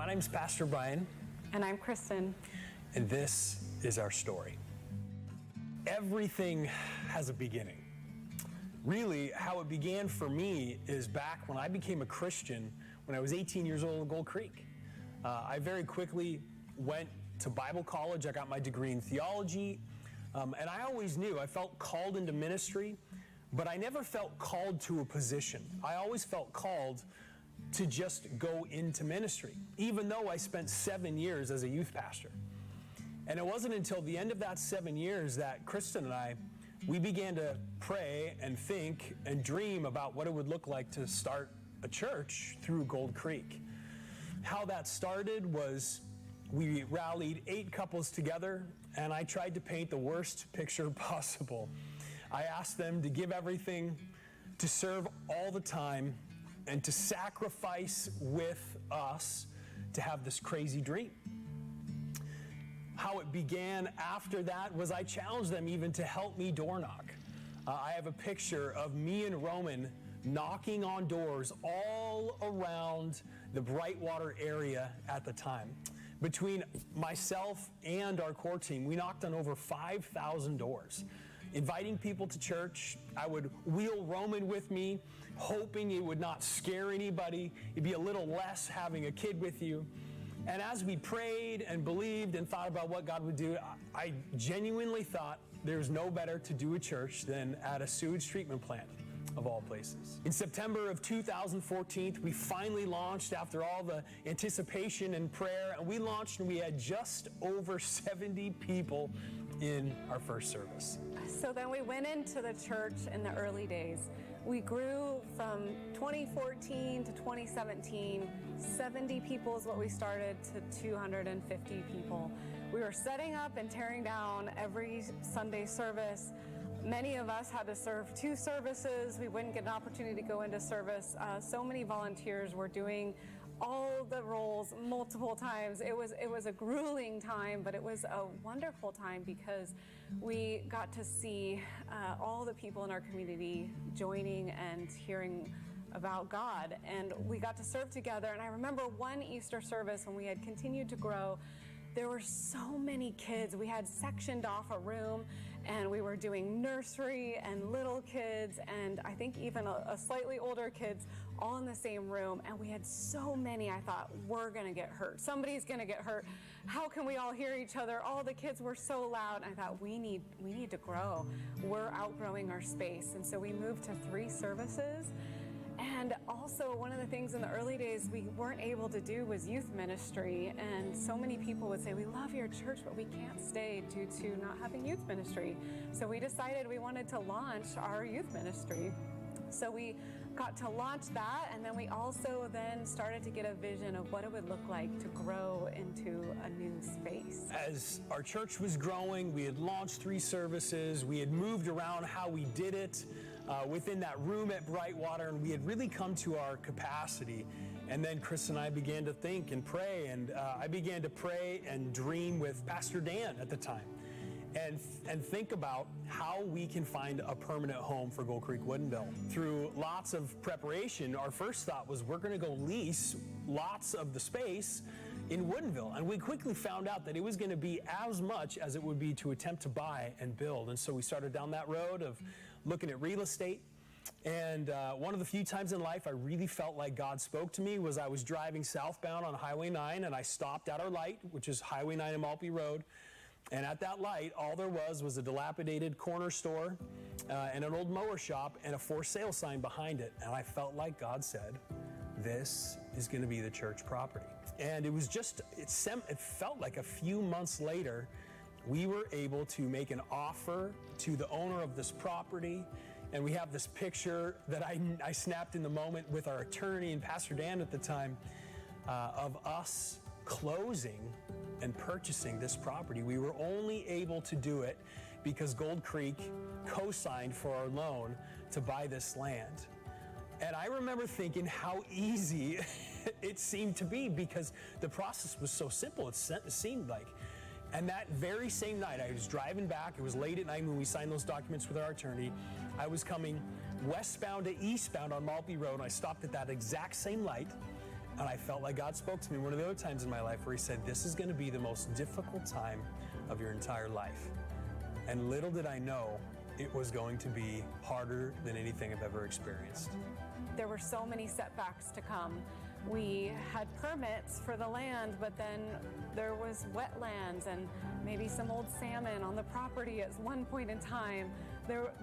My name's Pastor Brian. And I'm Kristen. And this is our story. Everything has a beginning. Really, how it began for me is back when I became a Christian when I was 18 years old at Gold Creek. I very quickly went to Bible college. I got my degree in theology. And I always knew I felt called into ministry, but I never felt called to a position. I always felt called to just go into ministry, even though I spent 7 years as a youth pastor. And it wasn't until the end of that 7 years that Kristen and I, we began to pray and think and dream about what it would look like to start a church through Gold Creek. How that started was we rallied 8 couples together, and I tried to paint the worst picture possible. I asked them to give everything, to serve all the time, and to sacrifice with us to have this crazy dream. How it began after that was I challenged them even to help me door knock. I have a picture of me and Roman knocking on doors all around the Brightwater area at the time. Between myself and our core team, we knocked on over 5,000 doors, inviting people to church. I would wheel Roman with me, hoping it would not scare anybody. It'd be a little less having a kid with you. And as we prayed and believed and thought about what God would do, I genuinely thought there's no better to do a church than at a sewage treatment plant, of all places. In September of 2014, we finally launched after all the anticipation and prayer, and we launched and we had just over 70 people in our first service. So then we went into the church in the early days. We grew from 2014 to 2017, 70 people is what we started, to 250 people. We were setting up and tearing down every Sunday service. Many of us had to serve 2 services. We wouldn't get an opportunity to go into service. So many volunteers were doing all the roles multiple times. It was a grueling time, but it was a wonderful time because we got to see all the people in our community joining and hearing about God, and we got to serve together. And I remember one Easter service when we had continued to grow. There were so many kids. We had sectioned off a room, and we were doing nursery and little kids, and I think even a slightly older kids, all in the same room. And we had so many, I thought, we're gonna get hurt. Somebody's gonna get hurt. How can we all hear each other? All the kids were so loud. I thought, we need to grow. We're outgrowing our space. And so we moved to 3 services. And also, one of the things in the early days we weren't able to do was youth ministry. And so many people would say, we love your church, but we can't stay due to not having youth ministry. So we decided we wanted to launch our youth ministry. So we got to launch that, and then we also then started to get a vision of what it would look like to grow into a new space. As our church was growing, we had launched 3 services. We had moved around how we did it within that room at Brightwater, and we had really come to our capacity. And then Chris and I began to think and pray, and I began to pray and dream with Pastor Dan at the time. And think about how we can find a permanent home for Gold Creek Woodinville. Through lots of preparation, our first thought was we're going to go lease lots of the space in Woodinville. And we quickly found out that it was going to be as much as it would be to attempt to buy and build. And so we started down that road of looking at real estate. And one of the few times in life I really felt like God spoke to me was I was driving southbound on Highway 9, and I stopped at our light, which is Highway 9 and Maltby Road. And at that light, all there was a dilapidated corner store and an old mower shop and a for sale sign behind it. And I felt like God said, this is going to be the church property. And it was just, it felt like a few months later, we were able to make an offer to the owner of this property. And we have this picture that I snapped in the moment with our attorney and Pastor Dan at the time of us closing and purchasing this property. We were only able to do it because Gold Creek co-signed for our loan to buy this land. And I remember thinking how easy it seemed to be because the process was so simple, it seemed like. And that very same night, I was driving back. It was late at night when we signed those documents with our attorney. I was coming westbound to eastbound on Maltby Road, and I stopped at that exact same light. And I felt like God spoke to me one of the other times in my life where he said, this is going to be the most difficult time of your entire life. And little did I know, it was going to be harder than anything I've ever experienced. There were so many setbacks to come. We had permits for the land, but then there was wetlands and maybe some old salmon on the property at one point in time.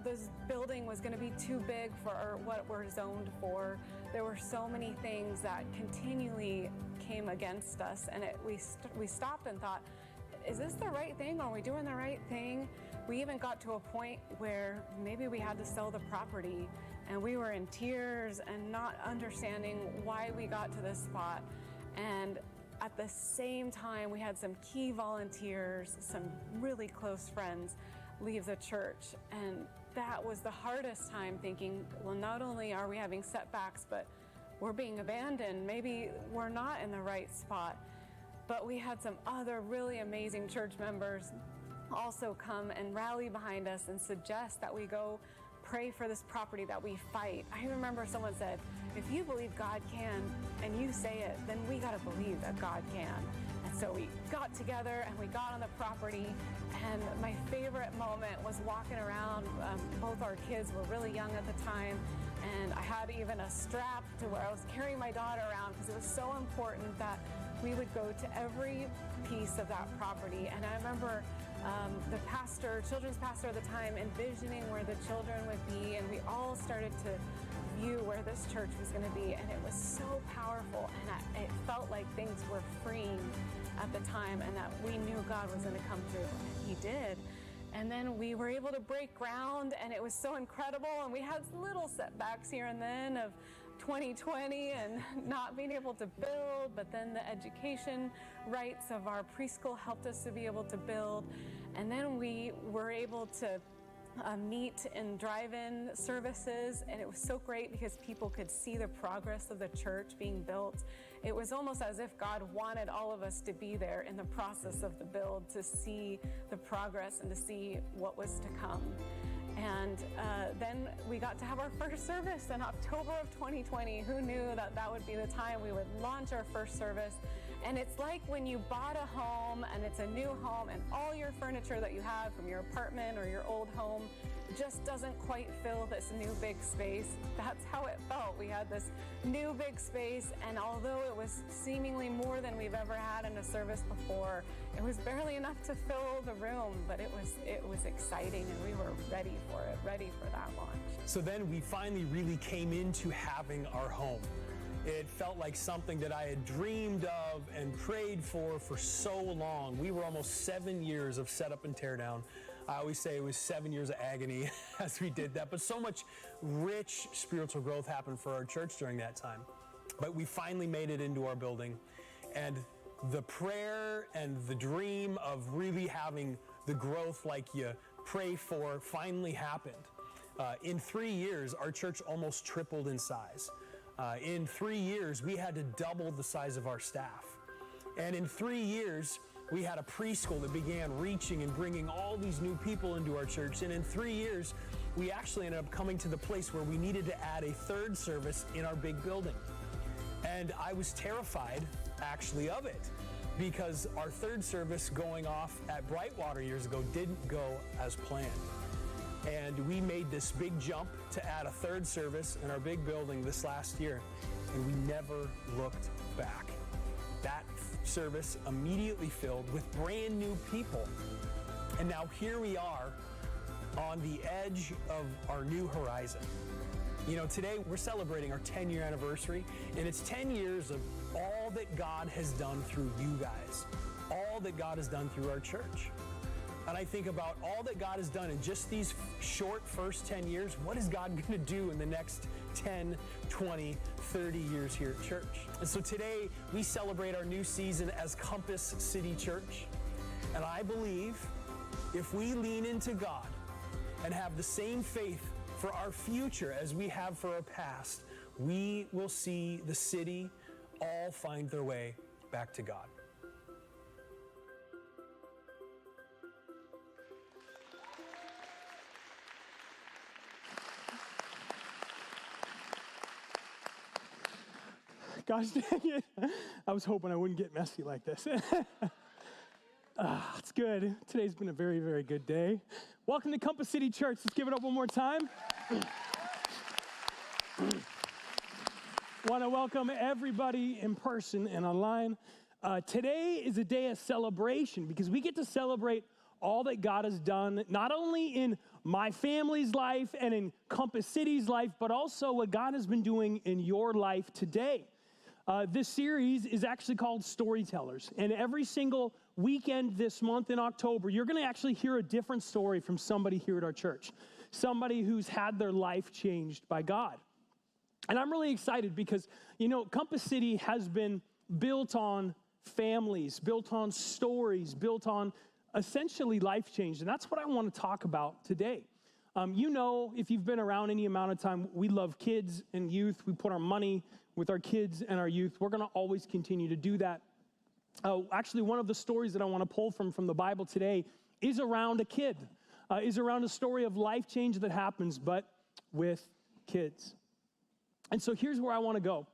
This building was going to be too big for what we're zoned for. There were so many things that continually came against us, and we stopped and thought, is this the right thing? Are we doing the right thing? We even got to a point where maybe we had to sell the property, and we were in tears and not understanding why we got to this spot. And at the same time, we had some key volunteers, some really close friends leave the church. And that was the hardest time, thinking, well, not only are we having setbacks, but we're being abandoned. Maybe we're not in the right spot. But we had some other really amazing church members also come and rally behind us and suggest that we go pray for this property, that we fight. I remember someone said, if you believe God can and you say it, then we got to believe that God can. And so we got together and we got on the property, and my favorite moment was walking around. Both our kids were really young at the time, and I had even a strap to where I was carrying my daughter around because it was so important that we would go to every piece of that property. And I remember the children's pastor at the time, envisioning where the children would be, and we all started to view where this church was going to be, and it was so powerful, and it felt like things were freeing at the time, and that we knew God was going to come through, and he did. And then we were able to break ground, and it was so incredible, and we had little setbacks here and then of 2020 and not being able to build, but then the education rights of our preschool helped us to be able to build. And then we were able to meet in drive-in services, and it was so great because people could see the progress of the church being built. It was almost as if God wanted all of us to be there in the process of the build, to see the progress and to see what was to come. And then we got to have our first service in October of 2020. Who knew that that would be the time we would launch our first service? And it's like when you bought a home and it's a new home, and all your furniture that you had from your apartment or your old home just doesn't quite fill this new big space. That's how it felt. We had this new big space, and although it was seemingly more than we've ever had in a service before, it was barely enough to fill the room, but it was exciting, and we were ready for it, ready for that launch. So then we finally really came into having our home. It felt like something that I had dreamed of and prayed for so long. We were almost 7 years of setup and teardown. I always say it was 7 years of agony as we did that, but so much rich spiritual growth happened for our church during that time. But we finally made it into our building, and the prayer and the dream of really having the growth like you pray for finally happened. In 3 years, our church almost tripled in size. In 3 years, we had to double the size of our staff. And in 3 years, we had a preschool that began reaching and bringing all these new people into our church. And in 3 years, we actually ended up coming to the place where we needed to add a third service in our big building. And I was terrified, actually, of it, because our third service going off at Brightwater years ago didn't go as planned. And we made this big jump to add a third service in our big building this last year, and we never looked back. That service immediately filled with brand new people. And now here we are on the edge of our new horizon. You know, today we're celebrating our 10-year anniversary, and it's 10 years of all that God has done through you guys, all that God has done through our church. And I think about all that God has done in just these short first 10 years. What is God going to do in the next 10, 20, 30 years here at church? And so today we celebrate our new season as Compass City Church. And I believe if we lean into God and have the same faith for our future as we have for our past, we will see the city all find their way back to God. Gosh dang it. I was hoping I wouldn't get messy like this. It's good. Today's been a very, very good day. Welcome to Compass City Church. Let's give it up one more time. Want to welcome everybody in person and online. Today is a day of celebration because we get to celebrate all that God has done, not only in my family's life and in Compass City's life, but also what God has been doing in your life today. This series is actually called Storytellers, and every single weekend this month in October, you're going to actually hear a different story from somebody here at our church, somebody who's had their life changed by God. And I'm really excited because, you know, Compass City has been built on families, built on stories, built on essentially life change, and that's what I want to talk about today. You know, if you've been around any amount of time, we love kids and youth. We put our money with our kids and our youth. We're going to always continue to do that. Actually, one of the stories that I want to pull from the Bible today is around a kid, is around a story of life change that happens, but with kids. And so here's where I want to go.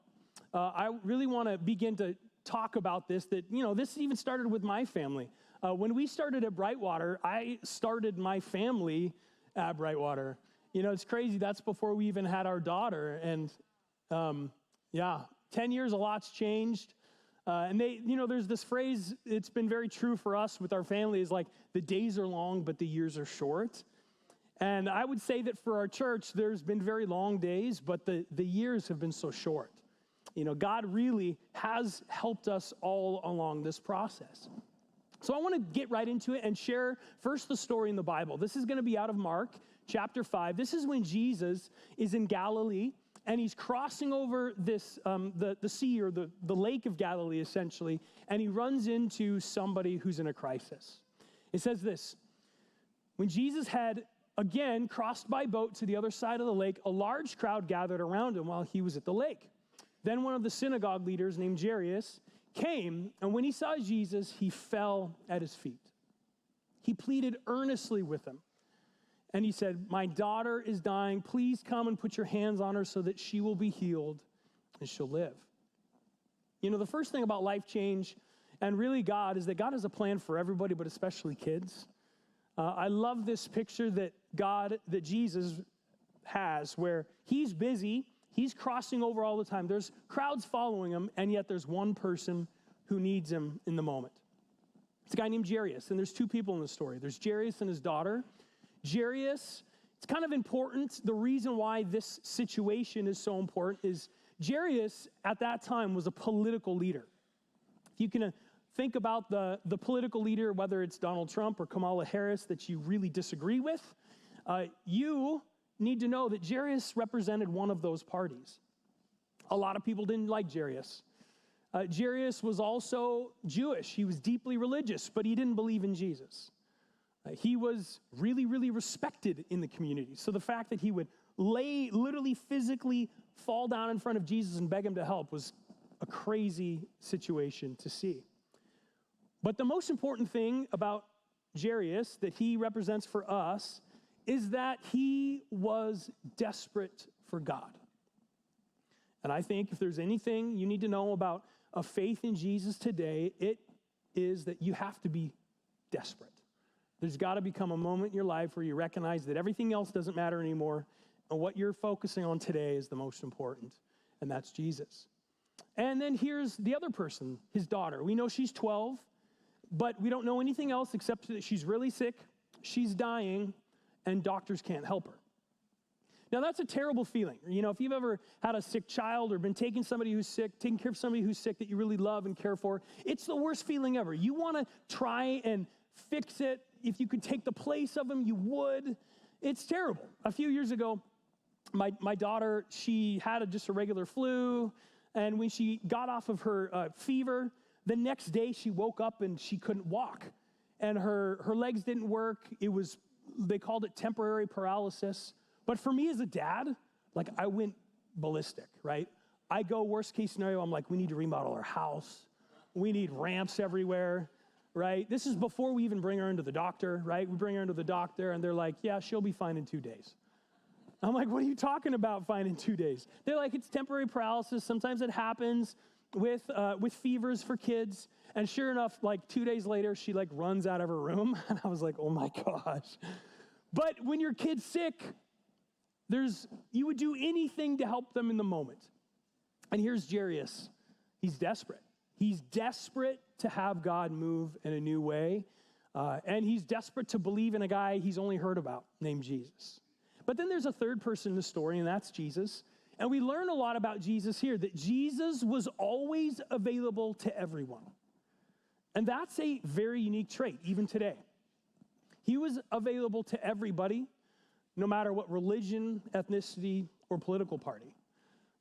I really want to begin to talk about this, that, you know, this even started with my family. When we started at Brightwater, I started my family at Brightwater. You know, it's crazy. That's before we even had our daughter. And 10 years, a lot's changed. And there's this phrase, it's been very true for us with our family, is like, the days are long, but the years are short. And I would say that for our church, there's been very long days, but the years have been so short. You know, God really has helped us all along this process. So I want to get right into it and share first the story in the Bible. This is going to be out of Mark chapter 5. This is when Jesus is in Galilee and he's crossing over this the sea, or the lake of Galilee essentially, and he runs into somebody who's in a crisis. It says this: when Jesus had again crossed by boat to the other side of the lake, a large crowd gathered around him while he was at the lake. Then one of the synagogue leaders named Jairus came, and when he saw Jesus, he fell at his feet. He pleaded earnestly with him, and he said, "My daughter is dying. Please come and put your hands on her so that she will be healed and she'll live." You know, the first thing about life change and really God is that God has a plan for everybody, but especially kids. I love this picture that Jesus has, where he's busy. He's crossing over all the time. There's crowds following him, and yet there's one person who needs him in the moment. It's a guy named Jairus, and there's two people in the story. There's Jairus and his daughter. Jairus, it's kind of important. The reason why this situation is so important is Jairus, at that time, was a political leader. If you can think about the political leader, whether it's Donald Trump or Kamala Harris, that you really disagree with, you need to know that Jairus represented one of those parties. A lot of people didn't like Jairus. Jairus was also Jewish. He was deeply religious, but he didn't believe in Jesus. He was really, really respected in the community. So the fact that he would literally physically fall down in front of Jesus and beg him to help was a crazy situation to see. But the most important thing about Jairus that he represents for us is that he was desperate for God. And I think if there's anything you need to know about a faith in Jesus today, it is that you have to be desperate. There's got to become a moment in your life where you recognize that everything else doesn't matter anymore, and what you're focusing on today is the most important, and that's Jesus. And then here's the other person, his daughter. We know she's 12, but we don't know anything else except that she's really sick, she's dying, and doctors can't help her. Now, that's a terrible feeling. You know, if you've ever had a sick child or been taking somebody who's sick, taking care of somebody who's sick that you really love and care for, it's the worst feeling ever. You want to try and fix it. If you could take the place of them, you would. It's terrible. A few years ago, my daughter, she had just a regular flu, and when she got off of her fever, the next day she woke up and she couldn't walk, and her legs didn't work. They called it temporary paralysis. But for me as a dad, like, I went ballistic, right? I go worst case scenario, I'm like, we need to remodel our house. We need ramps everywhere, right? This is before we even bring her into the doctor, right? We bring her into the doctor and they're like, yeah, she'll be fine in 2 days. I'm like, what are you talking about, fine in 2 days? They're like, it's temporary paralysis. Sometimes it happens with fevers for kids. And sure enough, like 2 days later, she like runs out of her room. And I was like, oh my gosh. But when your kid's sick, you would do anything to help them in the moment. And here's Jairus. He's desperate. He's desperate to have God move in a new way. And he's desperate to believe in a guy he's only heard about named Jesus. But then there's a third person in the story, and that's Jesus. And we learn a lot about Jesus here, that Jesus was always available to everyone. And that's a very unique trait, even today. He was available to everybody, no matter what religion, ethnicity, or political party.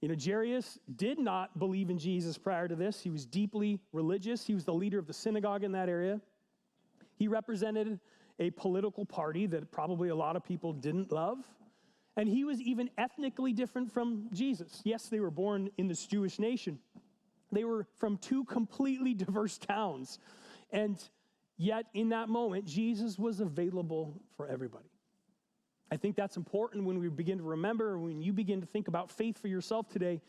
You know, Jairus did not believe in Jesus prior to this. He was deeply religious. He was the leader of the synagogue in that area. He represented a political party that probably a lot of people didn't love. And he was even ethnically different from Jesus. Yes, they were born in this Jewish nation. They were from two completely diverse towns. And yet, in that moment, Jesus was available for everybody. I think that's important when we begin to remember, when you begin to think about faith for yourself today.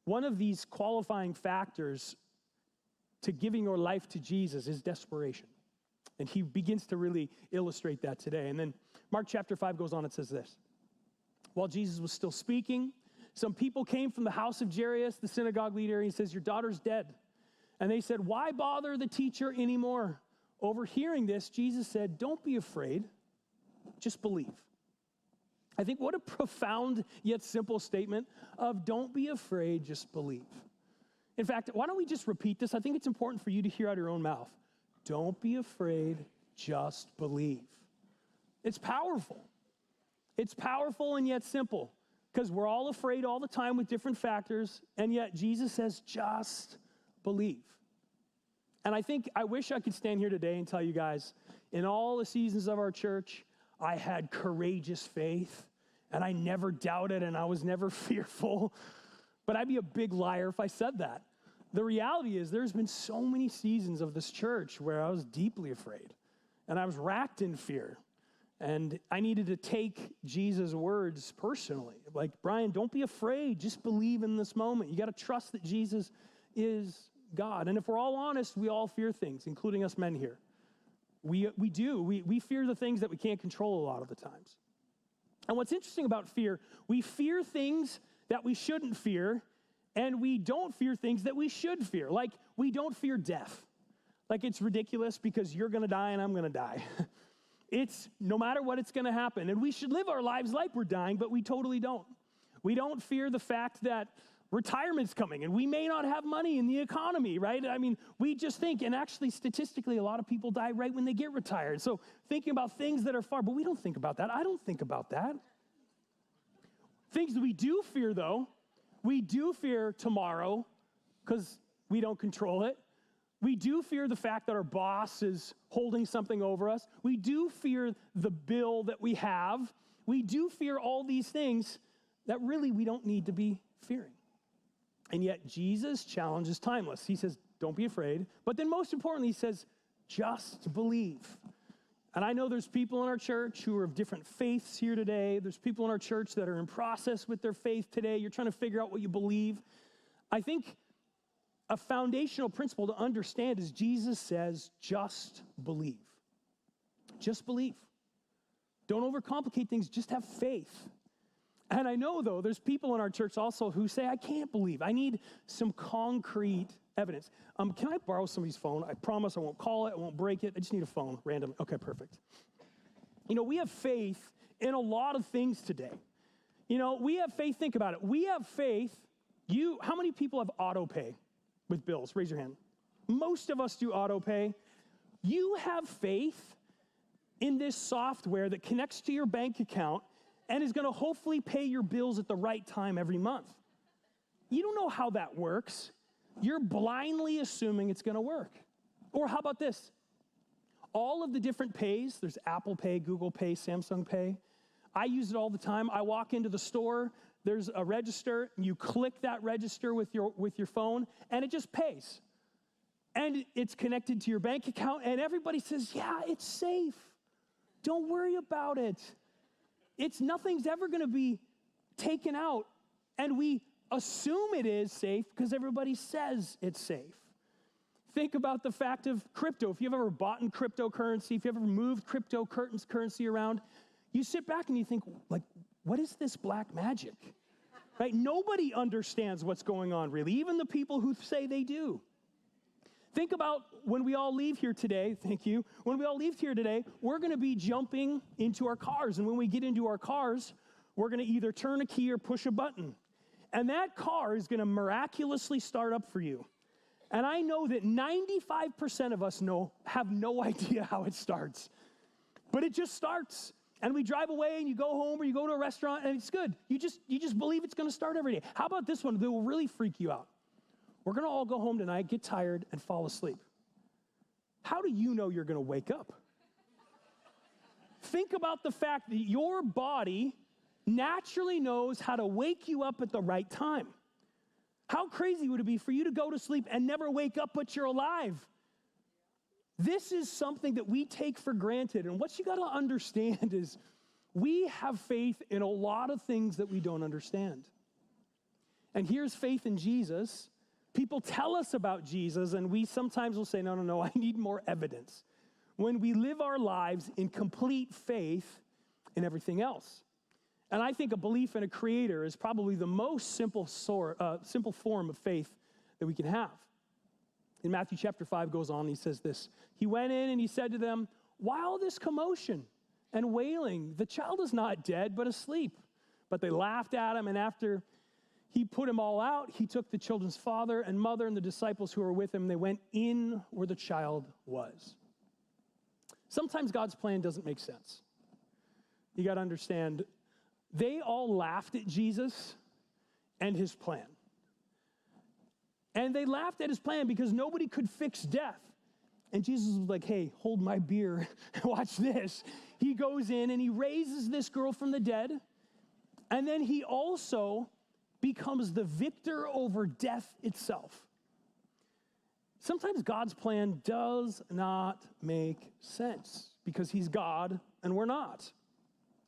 One of these qualifying factors to giving your life to Jesus is desperation. And he begins to really illustrate that today. And then Mark chapter 5 goes on and says this. While Jesus was still speaking, some people came from the house of Jairus, the synagogue leader, and he says, your daughter's dead. And they said, why bother the teacher anymore? Overhearing this, Jesus said, don't be afraid, just believe. I think what a profound yet simple statement of don't be afraid, just believe. In fact, why don't we just repeat this? I think it's important for you to hear out of your own mouth. Don't be afraid, just believe. It's powerful. It's powerful and yet simple because we're all afraid all the time with different factors, and yet Jesus says, just believe. And I wish I could stand here today and tell you guys, in all the seasons of our church, I had courageous faith, and I never doubted, and I was never fearful. But I'd be a big liar if I said that. The reality is there's been so many seasons of this church where I was deeply afraid, and I was racked in fear, and I needed to take Jesus' words personally. Like, Brian, don't be afraid. Just believe in this moment. You got to trust that Jesus is God. And if we're all honest, we all fear things, including us men here. We do. We fear the things that we can't control a lot of the times. And what's interesting about fear, we fear things that we shouldn't fear, and we don't fear things that we should fear. Like, we don't fear death. Like, it's ridiculous because you're going to die and I'm going to die. It's no matter what, it's going to happen. And we should live our lives like we're dying, but we totally don't. We don't fear the fact that retirement's coming and we may not have money in the economy, right? I mean, we just think, and actually statistically, a lot of people die right when they get retired. So thinking about things that are far, but we don't think about that. I don't think about that. Things that we do fear, though, we do fear tomorrow because we don't control it. We do fear the fact that our boss is holding something over us. We do fear the bill that we have. We do fear all these things that really we don't need to be fearing. And yet Jesus' challenge is timeless. He says, don't be afraid. But then most importantly, he says, just believe. And I know there's people in our church who are of different faiths here today. There's people in our church that are in process with their faith today. You're trying to figure out what you believe. I think a foundational principle to understand is Jesus says, just believe. Just believe. Don't overcomplicate things. Just have faith. And I know, though, there's people in our church also who say, I can't believe. I need some concrete evidence. Can I borrow somebody's phone? I promise I won't call it. I won't break it. I just need a phone randomly. Okay, perfect. You know, we have faith in a lot of things today. You know, we have faith. Think about it. We have faith. How many people have auto pay with bills? Raise your hand. Most of us do auto pay. You have faith in this software that connects to your bank account and is going to hopefully pay your bills at the right time every month. You don't know how that works. You're blindly assuming it's going to work. Or how about this? All of the different pays, there's Apple Pay, Google Pay, Samsung Pay. I use it all the time. I walk into the store, there's a register, and you click that register with your phone, and it just pays. And it's connected to your bank account, and everybody says, yeah, it's safe. Don't worry about it. nothing's ever going to be taken out, and we assume it is safe because everybody says it's safe. Think about the fact of crypto. If you've ever bought in cryptocurrency, if you've ever moved cryptocurrency around, you sit back and you think, like, what is this black magic? Right? Nobody understands what's going on, really, even the people who say they do. Think about when we all leave here today, thank you. When we all leave here today, we're going to be jumping into our cars. And when we get into our cars, we're going to either turn a key or push a button. And that car is going to miraculously start up for you. And I know that 95% of us have no idea how it starts. But it just starts. And we drive away and you go home or you go to a restaurant and it's good. You just believe it's going to start every day. How about this one that will really freak you out? We're going to all go home tonight, get tired, and fall asleep. How do you know you're going to wake up? Think about the fact that your body naturally knows how to wake you up at the right time. How crazy would it be for you to go to sleep and never wake up, but you're alive? This is something that we take for granted. And what you got to understand is we have faith in a lot of things that we don't understand. And here's faith in Jesus. People tell us about Jesus, and we sometimes will say, no, I need more evidence. When we live our lives in complete faith in everything else. And I think a belief in a creator is probably the most simple form of faith that we can have. In Matthew chapter 5 goes on, he says this. He went in and he said to them, why all this commotion and wailing? The child is not dead, but asleep. But they laughed at him, and after he put them all out, he took the children's father and mother and the disciples who were with him. They went in where the child was. Sometimes God's plan doesn't make sense. You got to understand, they all laughed at Jesus and his plan. And they laughed at his plan because nobody could fix death. And Jesus was like, hey, hold my beer. Watch this. He goes in and he raises this girl from the dead. And then he also becomes the victor over death itself. Sometimes God's plan does not make sense because he's God and we're not.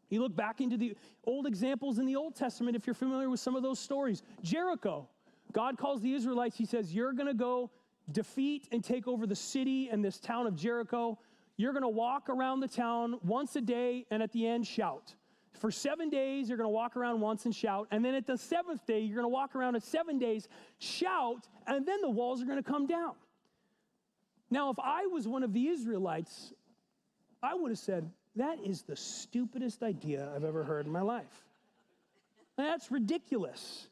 You look back into the old examples in the Old Testament, if you're familiar with some of those stories. Jericho, God calls the Israelites, he says, you're going to go defeat and take over the city and this town of Jericho. You're going to walk around the town once a day and at the end shout. For 7 days, you're going to walk around once and shout. And then at the seventh day, you're going to walk around at 7 days, shout, and then the walls are going to come down. Now, if I was one of the Israelites, I would have said, that is the stupidest idea I've ever heard in my life. That's ridiculous.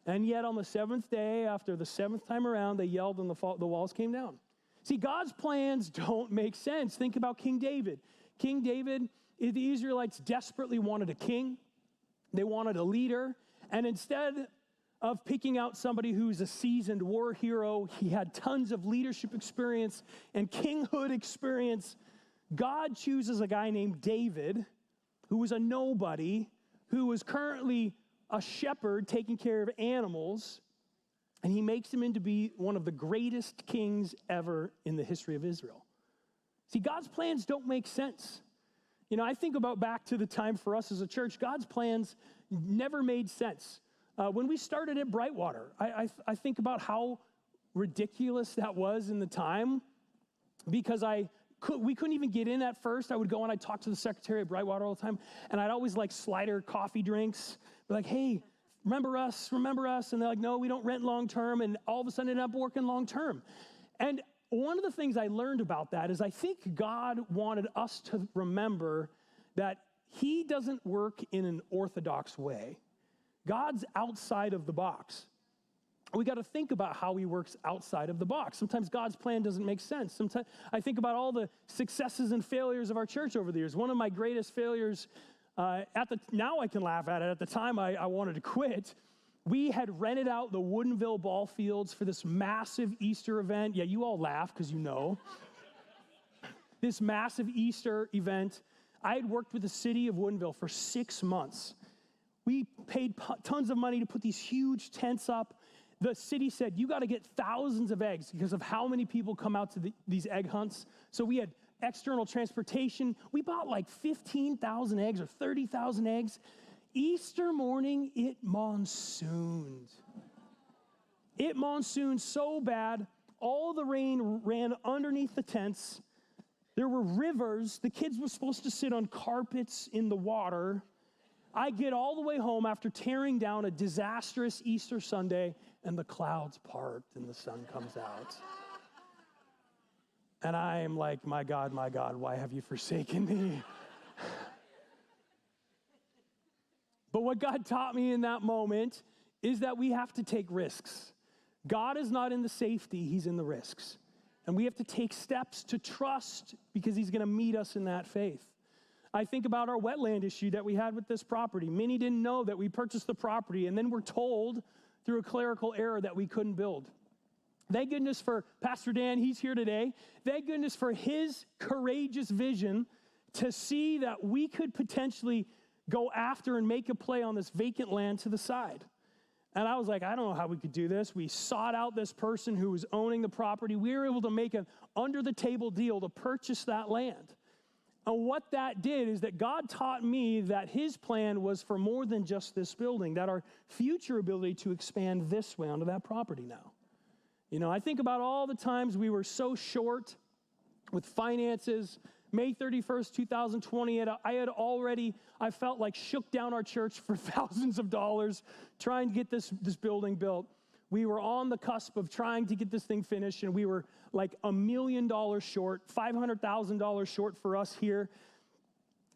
And yet on the seventh day, after the seventh time around, they yelled and the walls came down. See, God's plans don't make sense. Think about King David. King David, the Israelites desperately wanted a king. They wanted a leader. And instead of picking out somebody who's a seasoned war hero, he had tons of leadership experience and kinghood experience. God chooses a guy named David, who was a nobody, who was currently a shepherd taking care of animals, and he makes him into be one of the greatest kings ever in the history of Israel. See, God's plans don't make sense. You know, I think about back to the time for us as a church, God's plans never made sense. When we started at Brightwater, I think about how ridiculous that was in the time because we couldn't even get in at first. I would go and I'd talk to the secretary at Brightwater all the time, and I'd always like slide her coffee drinks. Be like, hey, remember us? And they're like, no, we don't rent long term. And all of a sudden, I ended up working long term. And one of the things I learned about that is I think God wanted us to remember that he doesn't work in an orthodox way. God's outside of the box. We got to think about how he works outside of the box. Sometimes God's plan doesn't make sense. Sometimes I think about all the successes and failures of our church over the years. One of my greatest failures, now I can laugh at it. At the time, I wanted to quit. We had rented out the Woodinville ball fields for this massive Easter event. Yeah, you all laugh because you know. This massive Easter event. I had worked with the city of Woodinville for 6 months. We paid tons of money to put these huge tents up. the city said, you got to get thousands of eggs because of how many people come out to these egg hunts. So we had external transportation. We bought like 15,000 eggs or 30,000 eggs. Easter morning, it monsooned. It monsooned so bad, all the rain ran underneath the tents. There were rivers. The kids were supposed to sit on carpets in the water. I get all the way home after tearing down a disastrous Easter Sunday, and the clouds part and the sun comes out. And I am like, my God, why have you forsaken me? But what God taught me in that moment is that we have to take risks. God is not in the safety, he's in the risks. And we have to take steps to trust because he's going to meet us in that faith. I think about our wetland issue that we had with this property. Many didn't know that we purchased the property and then were told through a clerical error that we couldn't build. Thank goodness for Pastor Dan, he's here today. Thank goodness for his courageous vision to see that we could potentially go after and make a play on this vacant land to the side. And I was like, I don't know how we could do this. We sought out this person who was owning the property. We were able to make an under-the-table deal to purchase that land. And what that did is that God taught me that his plan was for more than just this building, that our future ability to expand this way onto that property now. You know, I think about all the times we were so short with finances. May 31st, 2020, I felt like shook down our church for thousands of dollars trying to get this building built. We were on the cusp of trying to get this thing finished, and we were like $1 million short, $500,000 short for us here.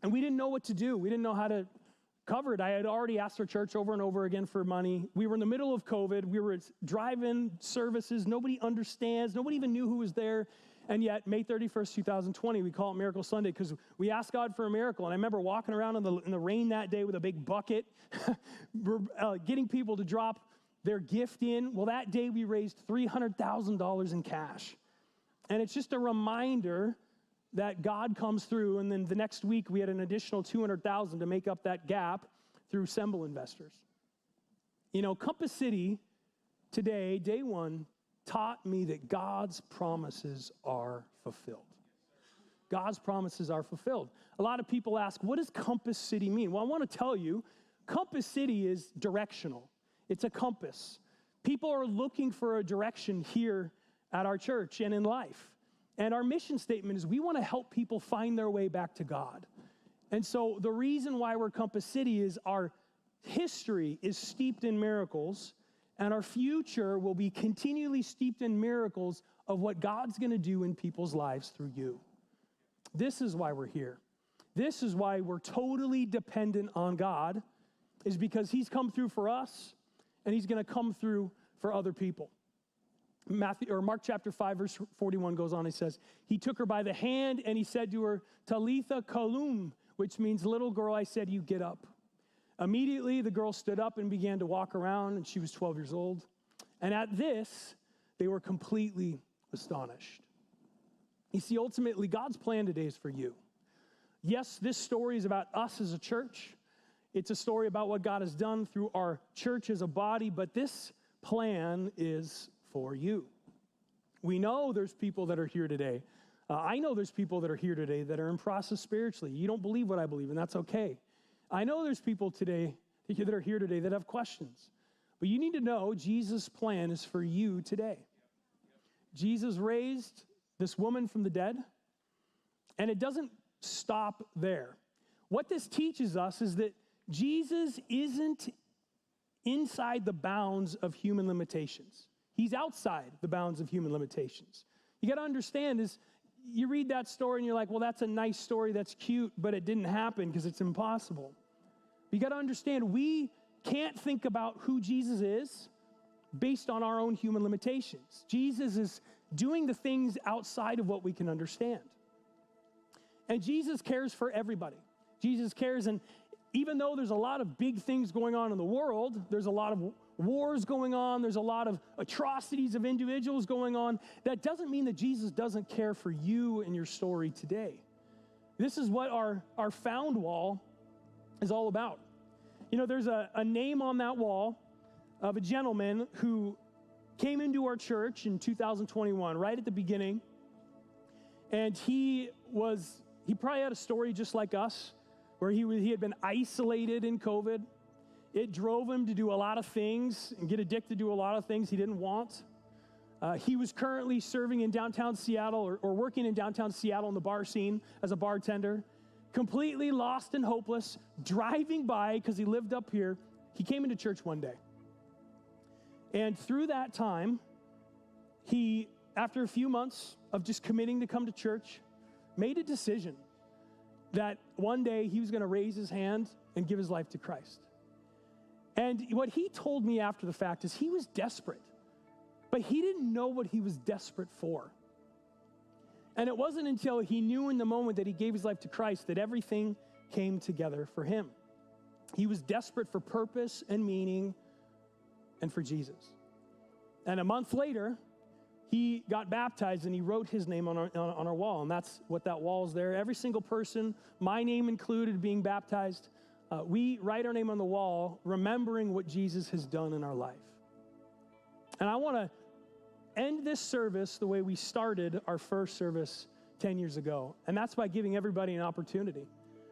And we didn't know what to do. We didn't know how to cover it. I had already asked our church over and over again for money. We were in the middle of COVID. We were drive-in services. Nobody understands. Nobody even knew who was there. And yet, May 31st, 2020, we call it Miracle Sunday because we asked God for a miracle. And I remember walking around in the rain that day with a big bucket, getting people to drop their gift in. Well, that day we raised $300,000 in cash. And it's just a reminder that God comes through. And then the next week, we had an additional $200,000 to make up that gap through Semble investors. You know, Compass City today, day one, taught me that God's promises are fulfilled. God's promises are fulfilled. A lot of people ask, what does Compass City mean? Well, I want to tell you, Compass City is directional. It's a compass. People are looking for a direction here at our church and in life. And our mission statement is we want to help people find their way back to God. And so the reason why we're Compass City is our history is steeped in miracles, and our future will be continually steeped in miracles of what God's going to do in people's lives through you. This is why we're here. This is why we're totally dependent on God, is because he's come through for us, and he's going to come through for other people. Mark chapter 5, verse 41 goes on. He says, he took her by the hand, and he said to her, Talitha koum, which means, little girl, I said, you get up. Immediately, the girl stood up and began to walk around, and she was 12 years old. And at this, they were completely astonished. You see, ultimately, God's plan today is for you. Yes, this story is about us as a church. It's a story about what God has done through our church as a body, but this plan is for you. We know there's people that are here today. I know there's people that are here today that are in process spiritually. You don't believe what I believe, and that's okay. I know there's people today that are here today that have questions. But you need to know Jesus' plan is for you today. Jesus raised this woman from the dead, and it doesn't stop there. What this teaches us is that Jesus isn't inside the bounds of human limitations. He's outside the bounds of human limitations. You got to understand is, you read that story and you're like, well, that's a nice story, that's cute, but it didn't happen because it's impossible. You got to understand, we can't think about who Jesus is based on our own human limitations. Jesus is doing the things outside of what we can understand. And Jesus cares for everybody. Jesus cares, and even though there's a lot of big things going on in the world, there's a lot of wars going on, there's a lot of atrocities of individuals going on, that doesn't mean that Jesus doesn't care for you and your story today. This is what our found wall is all about. You know, there's a name on that wall of a gentleman who came into our church in 2021, right at the beginning. And he probably had a story just like us, where he had been isolated in COVID. It drove him to do a lot of things and get addicted to a lot of things he didn't want. He was currently serving in downtown Seattle or working in downtown Seattle in the bar scene as a bartender, completely lost and hopeless, driving by because he lived up here. He came into church one day. And through that time, he, after a few months of just committing to come to church, made a decision that one day he was going to raise his hand and give his life to Christ. And what he told me after the fact is he was desperate, but he didn't know what he was desperate for. And it wasn't until he knew in the moment that he gave his life to Christ that everything came together for him. He was desperate for purpose and meaning and for Jesus. And a month later, he got baptized and he wrote his name on our wall. And that's what that wall is there. Every single person, my name included, being baptized, we write our name on the wall, remembering what Jesus has done in our life. And I want to end this service the way we started our first service 10 years ago. And that's by giving everybody an opportunity.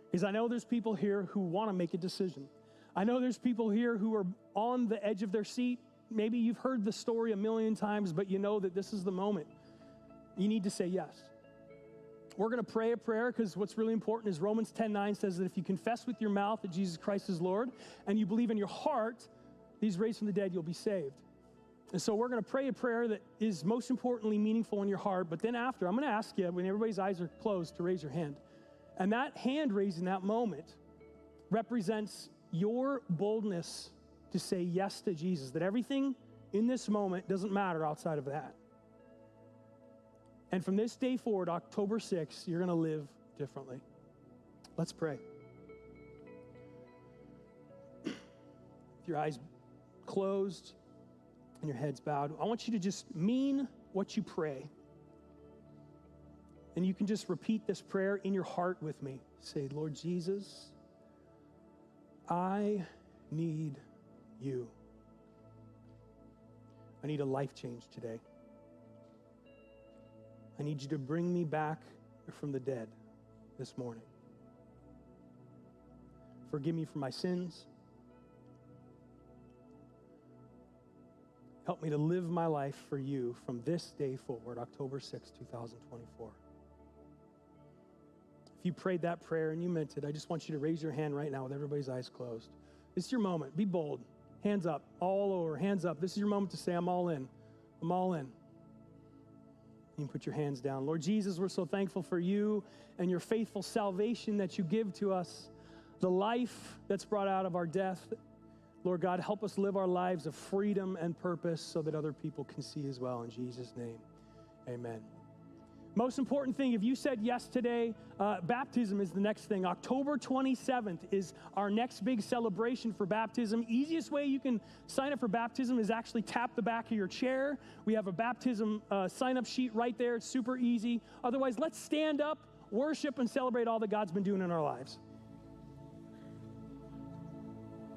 Because I know there's people here who want to make a decision. I know there's people here who are on the edge of their seat. Maybe you've heard the story a million times, but you know that this is the moment. You need to say yes. We're going to pray a prayer because what's really important is Romans 10:9 says that if you confess with your mouth that Jesus Christ is Lord and you believe in your heart that he's raised from the dead, you'll be saved. And so we're going to pray a prayer that is most importantly meaningful in your heart. But then after, I'm going to ask you, when everybody's eyes are closed, to raise your hand. And that hand raised in that moment represents your boldness to say yes to Jesus, that everything in this moment doesn't matter outside of that. And from this day forward, October 6th, you're going to live differently. Let's pray. With your eyes closed and your heads bowed, I want you to just mean what you pray. And you can just repeat this prayer in your heart with me. Say, Lord Jesus, I need you. I need a life change today. I need you to bring me back from the dead this morning. Forgive me for my sins. Help me to live my life for you from this day forward, October 6, 2024. If you prayed that prayer and you meant it, I just want you to raise your hand right now with everybody's eyes closed. This is your moment. Be bold. Hands up, all over, hands up. This is your moment to say, I'm all in. I'm all in. You can put your hands down. Lord Jesus, we're so thankful for you and your faithful salvation that you give to us, the life that's brought out of our death. Lord God, help us live our lives of freedom and purpose so that other people can see as well. In Jesus' name, amen. Most important thing, if you said yes today, baptism is the next thing. October 27th is our next big celebration for baptism. Easiest way you can sign up for baptism is actually tap the back of your chair. We have a baptism sign-up sheet right there. It's super easy. Otherwise, let's stand up, worship, and celebrate all that God's been doing in our lives.